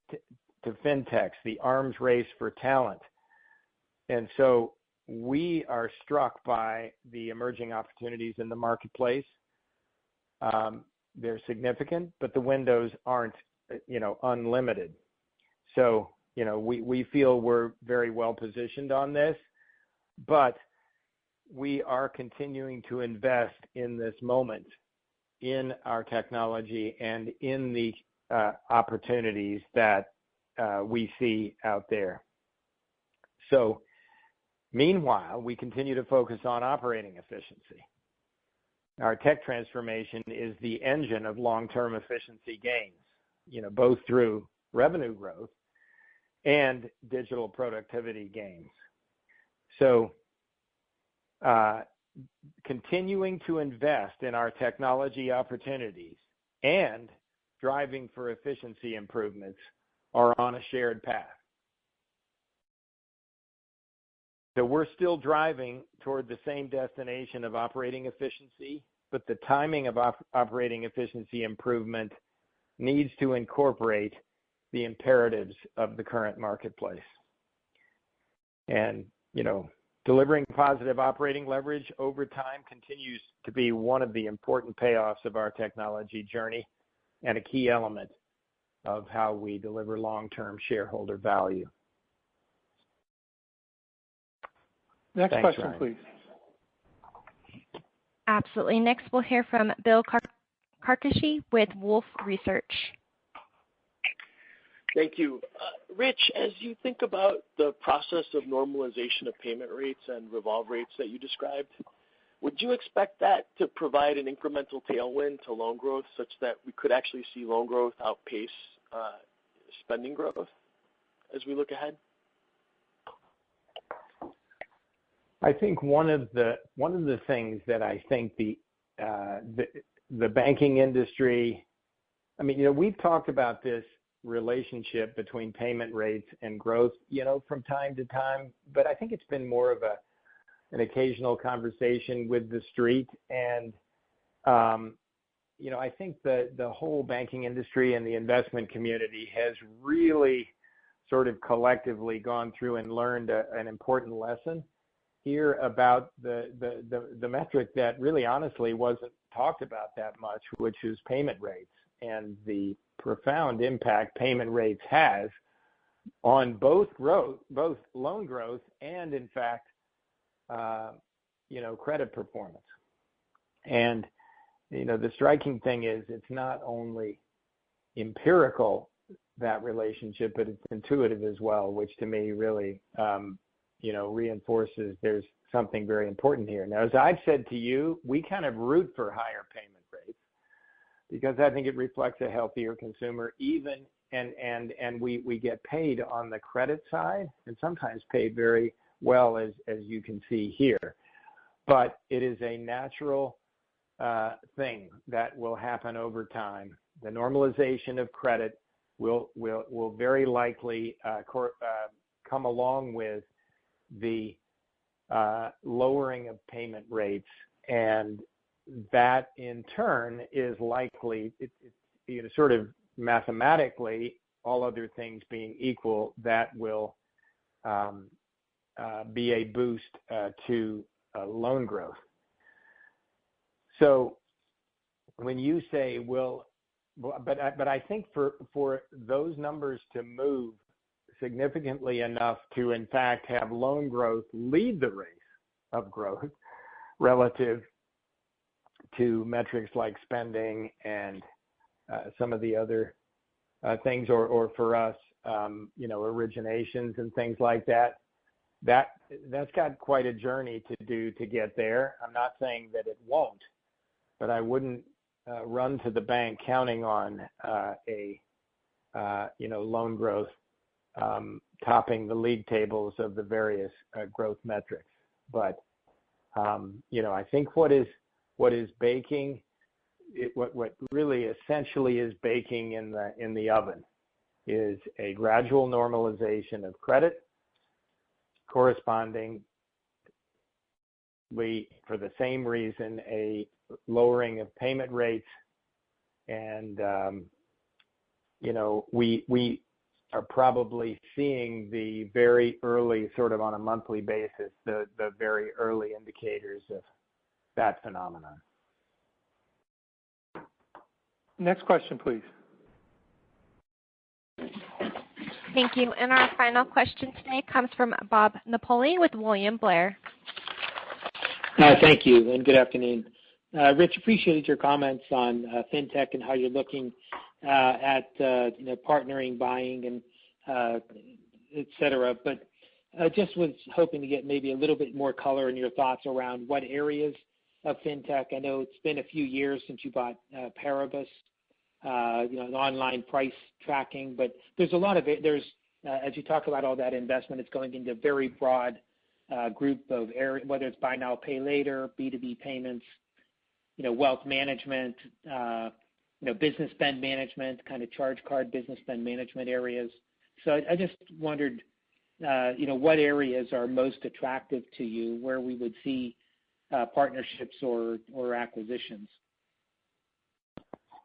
fintechs, the arms race for talent. And so we are struck by the emerging opportunities in the marketplace. they're significant, but the windows aren't, unlimited. So, we feel we're very well positioned on this, but we are continuing to invest in this moment in our technology and in the opportunities that we see out there. So, meanwhile, we continue to focus on operating efficiency. Our tech transformation is the engine of long-term efficiency gains, both through revenue growth and digital productivity gains. So, continuing to invest in our technology opportunities and driving for efficiency improvements are on a shared path. So we're still driving toward the same destination of operating efficiency, but the timing of operating efficiency improvement needs to incorporate the imperatives of the current marketplace. And, delivering positive operating leverage over time continues to be one of the important payoffs of our technology journey and a key element of how we deliver long-term shareholder value. Next Thanks, question, Ryan. please. Absolutely. Next, we'll hear from Bill Carcache with Wolfe Research. Thank you. Rich, as you think about the process of normalization of payment rates and revolve rates that you described, would you expect that to provide an incremental tailwind to loan growth such that we could actually see loan growth outpace spending growth as we look ahead? I think one of the things that I think the banking industry, we've talked about this relationship between payment rates and growth, from time to time, but I think it's been more of an occasional conversation with the street. And, I think the whole banking industry and the investment community has really sort of collectively gone through and learned an important lesson here about the metric that really honestly wasn't talked about that much, which is payment rates and the profound impact payment rates has on both loan growth and, in fact, credit performance. And, the striking thing is it's not only empirical, that relationship, but it's intuitive as well, which to me really, reinforces there's something very important here. Now, as I've said to you, we kind of root for higher payment rates because I think it reflects a healthier consumer and we get paid on the credit side and sometimes paid very well as you can see here. But it is a natural thing that will happen over time. The normalization of credit will very likely come along with the lowering of payment rates, and that in turn is likely, sort of mathematically, all other things being equal, that will be a boost to loan growth. So when you say, but I think for those numbers to move significantly enough to, in fact, have loan growth lead the race of growth relative to metrics like spending and some of the other things, or for us, originations and things like that. That's got quite a journey to do to get there. I'm not saying that it won't, but I wouldn't run to the bank counting on loan growth topping the league tables of the various growth metrics. But I think what really essentially is baking in the oven is a gradual normalization of credit, correspondingly, for the same reason, a lowering of payment rates, and we are probably seeing the very early, sort of on a monthly basis, the very early indicators of that phenomenon. Next question, please. Thank you. And our final question today comes from Bob Napoli with William Blair. Thank you, and good afternoon. Rich, appreciated your comments on fintech and how you're looking at partnering, buying, and et cetera. But just was hoping to get maybe a little bit more color in your thoughts around what areas of fintech. I know it's been a few years since you bought Paribus, an online price tracking, but there's a lot of it. As you talk about all that investment, it's going into a very broad group of areas, whether it's buy now, pay later, B2B payments, wealth management, business spend management, kind of charge card business spend management areas. So I just wondered, what areas are most attractive to you, where we would see partnerships or acquisitions?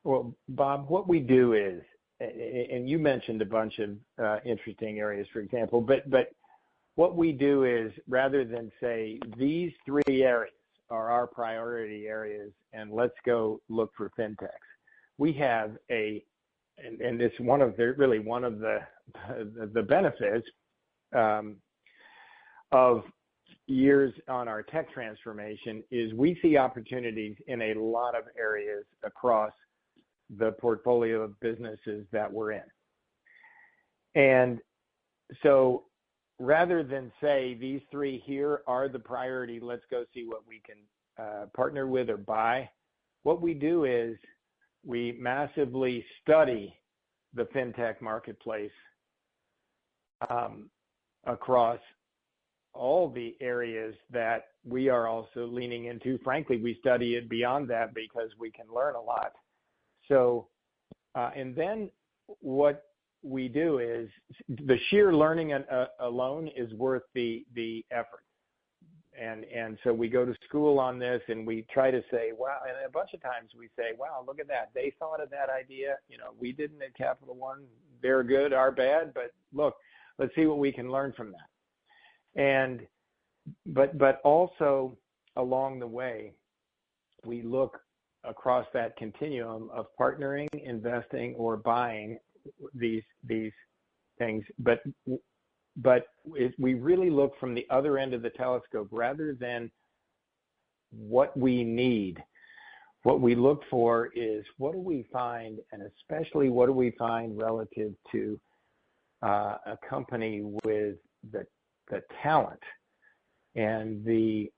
Well, Bob, what we do is, and you mentioned a bunch of interesting areas, for example, but what we do is, rather than say these three areas are our priority areas and let's go look for fintechs, we have and it's one of the benefits of years on our tech transformation is we see opportunities in a lot of areas across the portfolio of businesses that we're in. And so rather than say these three here are the priority, let's go see what we can partner with or buy, what we do is we massively study the fintech marketplace across all the areas that we are also leaning into. Frankly, we study it beyond that because we can learn a lot. So, and then what we do is the sheer learning alone is worth the effort. And so we go to school on this and we try to say, wow, and a bunch of times we say, wow, look at that. They thought of that idea. We didn't at Capital One. They're good, our bad, but look, let's see what we can learn from that. And, but also along the way, we look across that continuum of partnering, investing, or buying these things, but we really look from the other end of the telescope rather than what we need. What we look for is what do we find, and especially what do we find relative to a company with the talent and the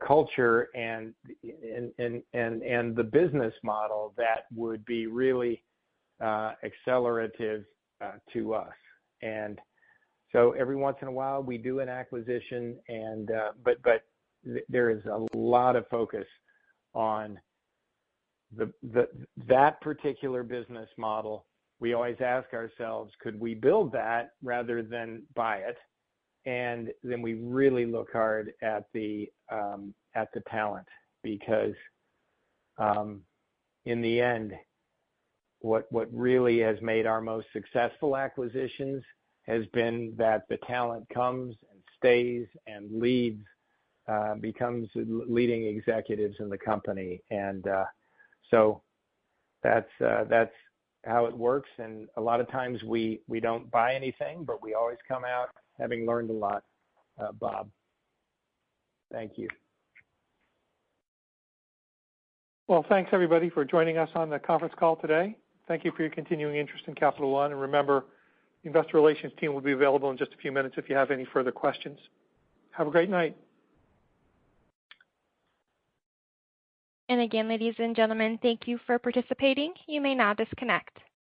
culture and the business model that would be really accelerative to us. And so every once in a while we do an acquisition, and but there is a lot of focus on that particular business model. We always ask ourselves, could we build that rather than buy it? And then we really look hard at the talent, because in the end, what really has made our most successful acquisitions has been that the talent comes and stays and leads, becomes leading executives in the company, and so that's how it works. And a lot of times we don't buy anything, but we always come out having learned a lot. Bob, thank you. Well, thanks everybody for joining us on the conference call today. Thank you for your continuing interest in Capital One, and remember, the Investor Relations team will be available in just a few minutes if you have any further questions. Have a great night. And again, ladies and gentlemen, thank you for participating. You may now disconnect.